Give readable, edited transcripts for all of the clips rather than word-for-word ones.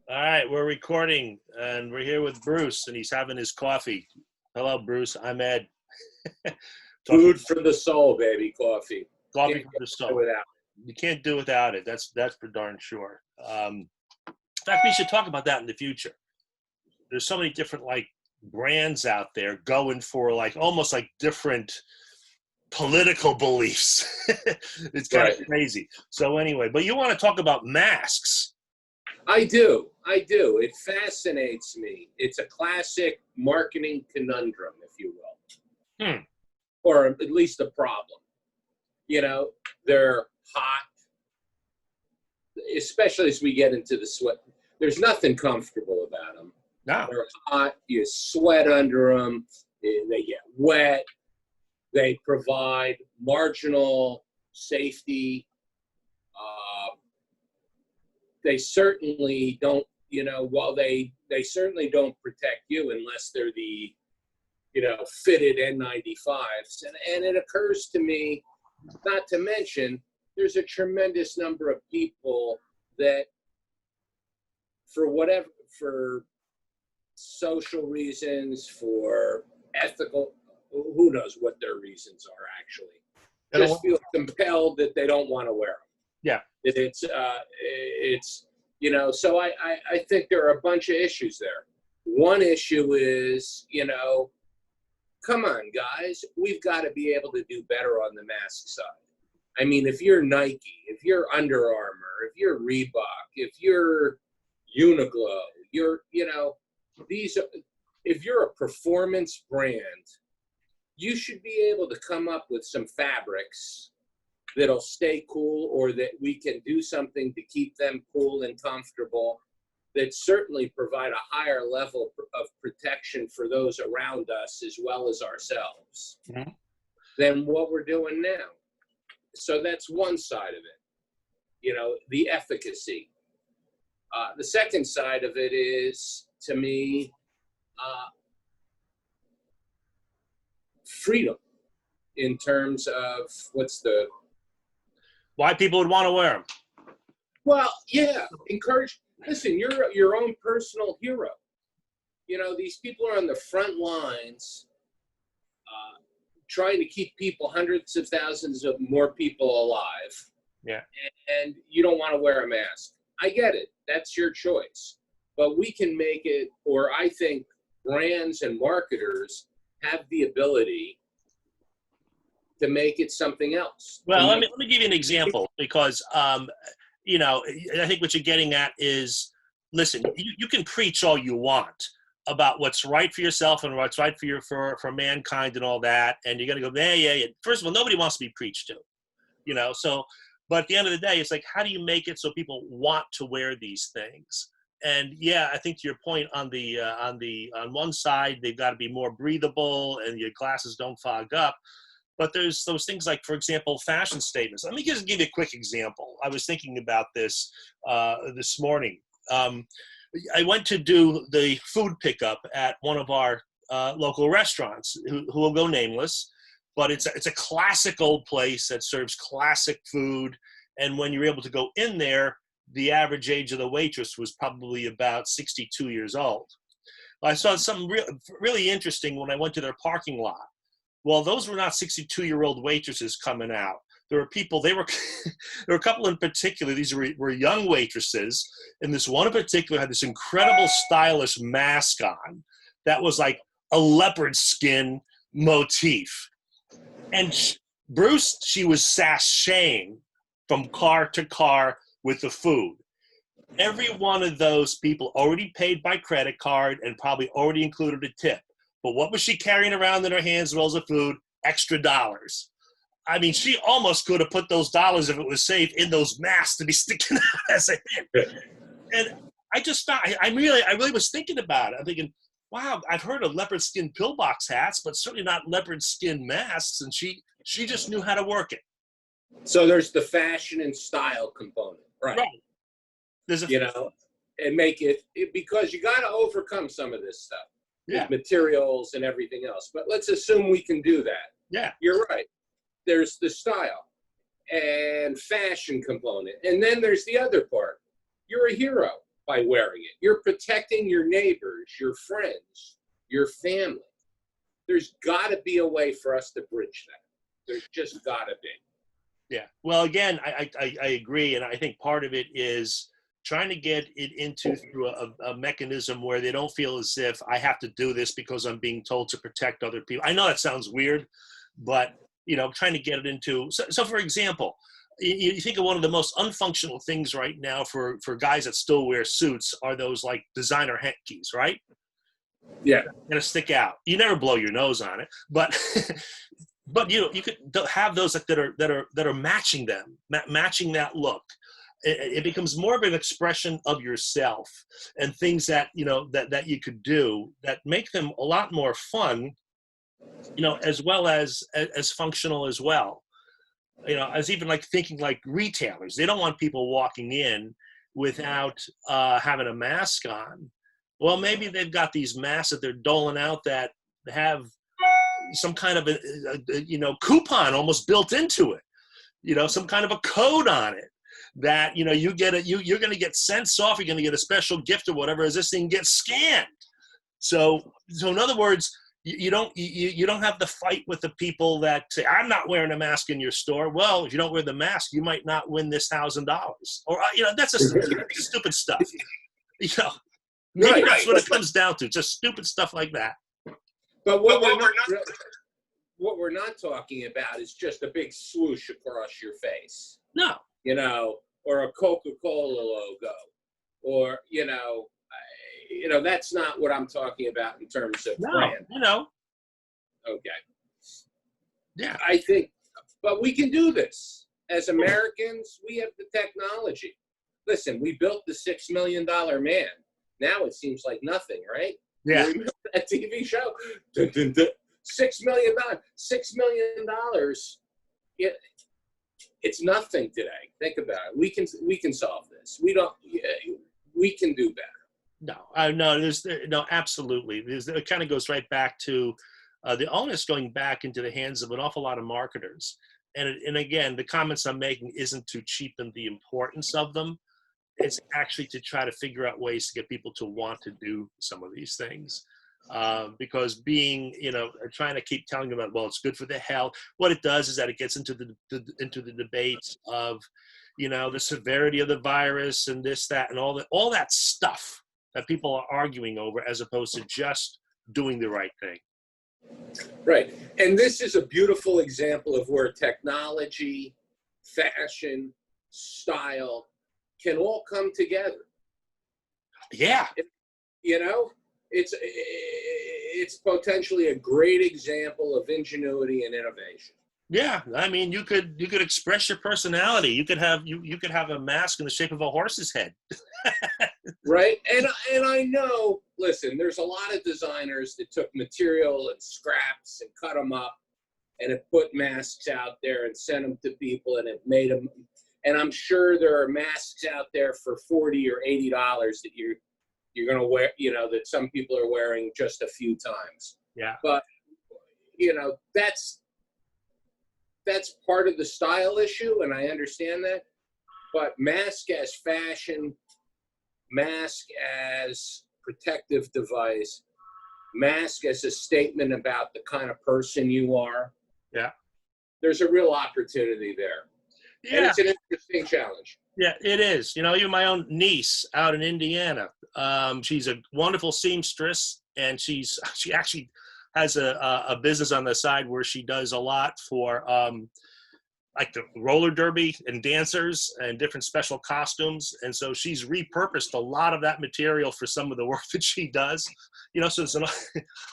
All right, we're recording, and we're here with Bruce, and he's having his coffee. Hello, Bruce. I'm Ed. Talking Food for the soul, baby. Coffee. coffee Can't for get the by soul. without. You can't do without it. That's for darn sure. In fact, we should talk about that in the future. There's so many different brands out there going for almost like different political beliefs. It's kind of Right. crazy. So anyway, but you want to talk about masks? I do. I do. It fascinates me. It's a classic marketing conundrum, if you will, Hmm. or at least a problem. They're hot, especially as we get into the sweat. There's nothing comfortable about them. No. They're hot. You sweat under them. They get wet. They provide marginal safety. They certainly don't, while they certainly don't protect you unless they're the, fitted N95s. And it occurs to me, not to mention, there's a tremendous number of people that for social reasons, for ethical, who knows what their reasons are actually, just feel compelled that they don't want to wear them. Yeah. It's so I think there are a bunch of issues there. One issue is, come on, guys, we've got to be able to do better on the mask side. I mean, if you're Nike, if you're Under Armour, if you're Reebok, if you're Uniqlo, if you're a performance brand, you should be able to come up with some fabrics that'll stay cool, or that we can do something to keep them cool and comfortable, that certainly provide a higher level of protection for those around us as well as ourselves than what we're doing now. So that's one side of it, the efficacy. The second side of it is, to me, freedom in terms of why people would want to wear them. Well, yeah, encourage. Listen, you're your own personal hero. These people are on the front lines trying to keep hundreds of thousands of more people alive. Yeah. And you don't want to wear a mask. I get it. That's your choice. But we can make it, or I think brands and marketers have the ability to make it something else. Well, let me give you an example, because I think what you're getting at is, listen, you can preach all you want about what's right for yourself and what's right for mankind and all that, and you're gonna go, yeah. First of all, nobody wants to be preached to, So, but at the end of the day, it's like, how do you make it so people want to wear these things? And yeah, I think to your point, on one side, they've got to be more breathable and your glasses don't fog up. But there's those things like, for example, fashion statements. Let me just give you a quick example. I was thinking about this this morning. I went to do the food pickup at one of our local restaurants, who will go nameless, but it's a classic old place that serves classic food. And when you're able to go in there, the average age of the waitress was probably about 62 years old. I saw something really interesting when I went to their parking lot. Well, those were not 62-year-old waitresses coming out. There were people, there were a couple in particular, these were young waitresses, and this one in particular had this incredible stylish mask on that was like a leopard skin motif. And Bruce, she was sashaying from car to car with the food. Every one of those people already paid by credit card and probably already included a tip. But what was she carrying around in her hands as well as the food? Extra dollars. I mean, she almost could have put those dollars, if it was safe, in those masks to be sticking out as a hint. And I just thought, I really was thinking about it. I'm thinking, wow, I've heard of leopard skin pillbox hats, but certainly not leopard skin masks. And she just knew how to work it. So there's the fashion and style component, right? There's and make it because you got to overcome some of this stuff. Yeah. Materials and everything else. But let's assume we can do that. Yeah. You're right. There's the style and fashion component. And then there's the other part. You're a hero. by wearing it. You're protecting your neighbors, your friends, your family. There's got to be a way for us to bridge that. There's just got to be. Yeah. Well, again, I agree. And I think part of it is trying to get it into through a mechanism where they don't feel as if I have to do this because I'm being told to protect other people. I know that sounds weird, but, trying to get it into, so for example, you think of one of the most unfunctional things right now for guys that still wear suits are those like designer hankies, right? Yeah. Gonna stick out. You never blow your nose on it, but but you could have those that are matching them, matching that look. It becomes more of an expression of yourself and things that that you could do that make them a lot more fun, as well as functional as well. As even like thinking like retailers, they don't want people walking in without having a mask on. Well, maybe they've got these masks that they're doling out that have some kind of a coupon almost built into it, some kind of a code on it that you get you're going to get cents off, you're going to get a special gift or whatever as this thing gets scanned. So in other words, you don't have to fight with the people that say, I'm not wearing a mask in your store. Well, if you don't wear the mask, you might not win this $1,000, or that's a stupid stuff. Maybe that's what it comes down to, just stupid stuff like that. But what we're not talking about is just a big swoosh across your face. No. Or a Coca-Cola logo, or that's not what I'm talking about in terms of brand. Okay. Yeah. I think, but we can do this as Americans. We have the technology. Listen, we built the $6 million man. Now it seems like nothing, right? Yeah. That TV show, $6 million. $6 million. It's nothing today. Think about it. We can solve this. We can do better. No, absolutely. It kind of goes right back to the onus going back into the hands of an awful lot of marketers. And again, the comments I'm making isn't to cheapen the importance of them. It's actually to try to figure out ways to get people to want to do some of these things. Because trying to keep telling them about, well, it's good for the health. What it does is that it gets into the debates of, the severity of the virus and this, that, and all that stuff that people are arguing over, as opposed to just doing the right thing. Right. And this is a beautiful example of where technology, fashion, style can all come together. Yeah. It's potentially a great example of ingenuity and innovation. Yeah, I mean, you could express your personality. You could have a mask in the shape of a horse's head. Right, and I know. Listen, there's a lot of designers that took material and scraps and cut them up, and have put masks out there and sent them to people, and have made them. And I'm sure there are masks out there for $40 or $80 that you're going to wear. That some people are wearing just a few times. Yeah, but that's part of the style issue, and I understand that. But mask as fashion, mask as protective device, mask as a statement about the kind of person you are. Yeah. There's a real opportunity there. Yeah. And it's an interesting challenge. Yeah, it is. Even my own niece out in Indiana, she's a wonderful seamstress, and she actually has a business on the side where she does a lot for like the roller derby and dancers and different special costumes. And so she's repurposed a lot of that material for some of the work that she does. So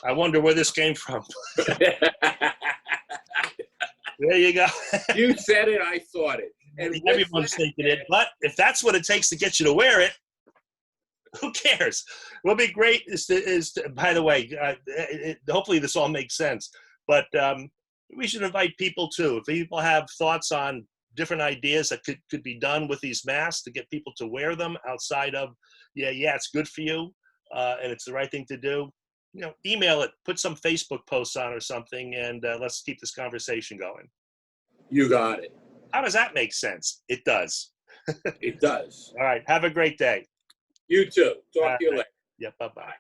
I wonder where this came from. There you go. You said it, I thought it. And everyone's thinking it, but if that's what it takes to get you to wear it, who cares? What'll be great is by the way, hopefully this all makes sense, but we should invite people too. If people have thoughts on different ideas that could be done with these masks to get people to wear them outside of, it's good for you, and it's the right thing to do, email it, put some Facebook posts on or something, and let's keep this conversation going. You got it. How does that make sense? It does. It does. All right. Have a great day. You too. Talk All to you right. later. Yeah, bye-bye.